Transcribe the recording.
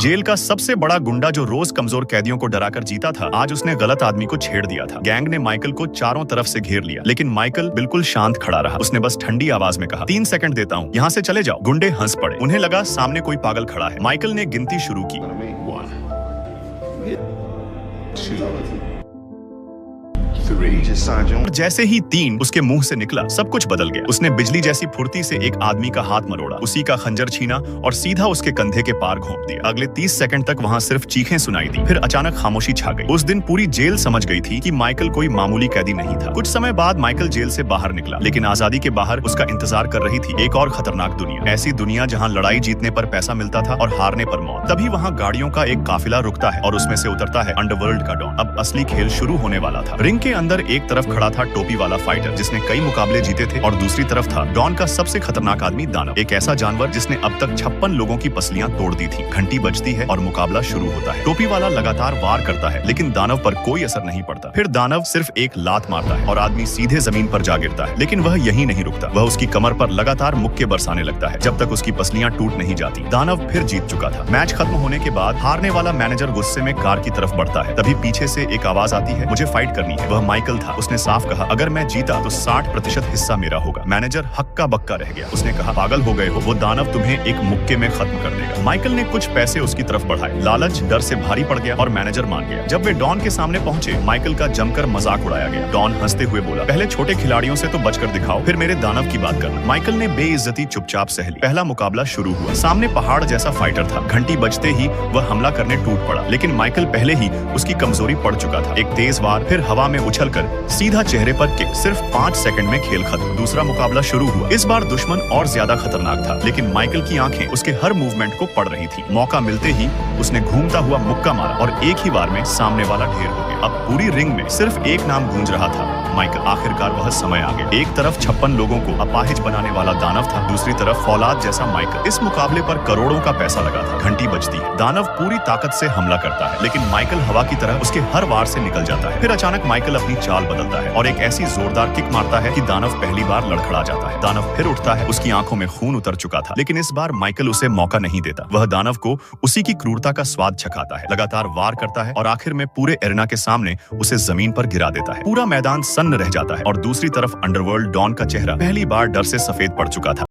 Jail का सबसे बड़ा गुंडा जो रोज कमजोर कैदियों को डराकर जीता था, आज उसने गलत आदमी को छेड़ दिया था। गैंग ने माइकल को चारों तरफ से घेर लिया, लेकिन माइकल बिल्कुल शांत खड़ा रहा। उसने बस ठंडी आवाज में कहा, 3 सेकंड देता हूँ, यहाँ से चले जाओ। गुंडे हंस पड़े। उन्हें लगा सामने कोई पागल खड़ा है। माइकल ने गिनती शुरू की। 1, 2, 3 और जैसे ही 3 उसके मुंह से निकला, सब कुछ बदल गया। उसने बिजली जैसी फुर्ती से एक आदमी का हाथ मरोड़ा, उसी का खंजर छीना और सीधा उसके कंधे के पार घोंप दिया। अगले 30 सेकंड तक वहां सिर्फ चीखें सुनाई दी। फिर अचानक खामोशी छा गई। उस दिन पूरी जेल समझ गई थी कि माइकल कोई मामूली कैदी नहीं था। कुछ समय बाद माइकल जेल से बाहर निकला, लेकिन आजादी के बाहर उसका इंतजार कर रही थी एक और खतरनाक दुनिया। ऐसी दुनिया जहाँ लड़ाई जीतने पर पैसा मिलता था और हारने पर मौत। तभी वहाँ गाड़ियों का एक काफिला रुकता है और उसमें से उतरता है अंडरवर्ल्ड का डॉन। अब असली खेल शुरू होने वाला था। रिंग के अंदर एक तरफ खड़ा था टोपी वाला फाइटर जिसने कई मुकाबले जीते थे, और दूसरी तरफ था डॉन का सबसे खतरनाक आदमी दानव, एक ऐसा जानवर जिसने अब तक 56 लोगों की पसलियां तोड़ दी थी। घंटी बजती है और मुकाबला शुरू होता है। टोपी वाला लगातार वार करता है, लेकिन दानव पर कोई असर नहीं पड़ता। फिर दानव सिर्फ एक लात मारता है और आदमी सीधे जमीन पर जा गिरता है। लेकिन वह यहीं नहीं रुकता। वह उसकी कमर पर लगातार मुक्के बरसाने लगता है जब तक उसकी पसलियां टूट नहीं जाती। दानव फिर जीत चुका था। मैच खत्म होने के बाद हारने वाला मैनेजर गुस्से में कार की तरफ बढ़ता है। तभी पीछे से एक आवाज आती है, मुझे फाइट करनी है। वह माइकल था। उसने साफ कहा, अगर मैं जीता तो 60% हिस्सा मेरा होगा। मैनेजर हक्का बक्का रह गया। उसने कहा, पागल हो गए हो, वो दानव तुम्हें एक मुक्के में खत्म कर देगा। माइकल ने कुछ पैसे उसकी तरफ बढ़ाए। लालच डर से भारी पड़ गया और मैनेजर मान गया। जब वे डॉन के सामने पहुंचे, माइकल का जमकर मजाक उड़ाया गया। डॉन हंसते हुए बोला, पहले छोटे खिलाड़ियों से तो बचकर दिखाओ, फिर मेरे दानव की बात करना। माइकल ने बेइज्जती चुपचाप सह ली। पहला मुकाबला शुरू हुआ। सामने पहाड़ जैसा फाइटर था। घंटी बजते ही वह हमला करने टूट पड़ा, लेकिन माइकल पहले ही उसकी कमजोरी पड़ चुका था। एक तेज वार, फिर हवा में उछलकर सीधा चेहरे पर किक। सिर्फ 5 सेकंड में खेल खत्म। दूसरा मुकाबला शुरू हुआ। इस बार दुश्मन और ज्यादा खतरनाक था, लेकिन माइकल की आंखें उसके हर मूवमेंट को पढ़ रही थी। मौका मिलते ही उसने घूमता हुआ मुक्का मारा और एक ही बार में सामने वाला ढेर हो गया। अब पूरी रिंग में सिर्फ एक नाम गूंज रहा था, माइकल। आखिरकार वह समय आ गया। एक तरफ 56 लोगों को अपाहिज बनाने वाला दानव था, दूसरी तरफ फौलाद जैसा माइकल। इस मुकाबले पर करोड़ों का पैसा लगा था। घंटी बजती है। दानव पूरी ताकत से हमला करता है, लेकिन माइकल हवा की तरह उसके हर वार से निकल जाता है। फिर अचानक माइकल अपनी चाल बदलता है और एक ऐसी जोरदार किक मारता है कि दानव पहली बार लड़खड़ा जाता है। दानव फिर उठता है। उसकी आंखों में खून उतर चुका था, लेकिन इस बार माइकल उसे मौका नहीं देता। वह दानव को उसी की क्रूरता का स्वाद चखाता है, लगातार वार करता है और आखिर में पूरे एरेना के सामने उसे जमीन पर गिरा देता है। पूरा मैदान सन्न रह जाता है और दूसरी तरफ अंडरवर्ल्ड डॉन का चेहरा पहली बार डर से सफेद पड़ चुका था।